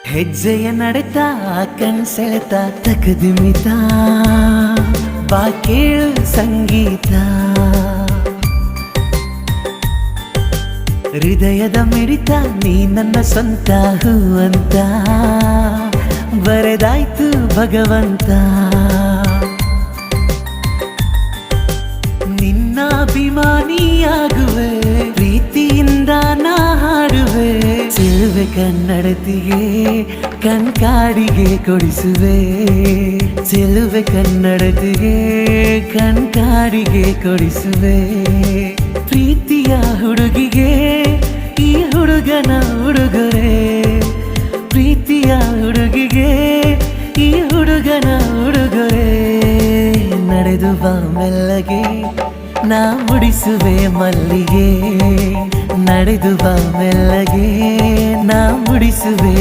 ಹೆಜ್ಜೆಯ ನಡೆತ ಕಣ್ಸೆಳೆತ ತಕದಿಮಿತ ಬಾ ಕೇಳು ಸಂಗೀತ ಹೃದಯದ ಮಿಡಿತ ನೀ ನನ್ನ ಸ್ವಂತ ಹೂವಂತ ಬರೆದಾಯ್ತು ಭಗವಂತ ನಿನ್ನ ಅಭಿಮಾನಿಯಾಗುವೆ ಪ್ರೀತಿಯಿಂದ ನಾ ಹಾಡುವೆ ಚೆಲುವೆ ಕನ್ನಡತಿಗೆ ಕಣ್ಕಾಡಿಗೆ ಕೊಡಿಸುವೆ ಚೆಲುವೆ ಕನ್ನಡತಿಗೆ ಕಣ್ಕಾಡಿಗೆ ಕೊಡಿಸುವೆ ಪ್ರೀತಿಯ ಹುಡುಗಿಗೆ ಈ ಹುಡುಗನ ಉಡುಗೊರೆ ಪ್ರೀತಿಯ ಹುಡುಗಿಗೆ ಈ ಹುಡುಗನ ಉಡುಗೊರೆ ನಡೆದು ಬಾ ಮೆಲ್ಲಗೆ ನಾ ಮುಡಿಸುವೆ ಮಲ್ಲಿಗೆ ನಡೆದು ಬಾ ಮೆಲ್ಲಗೆ ನಾ ಮುಡಿಸುವೆ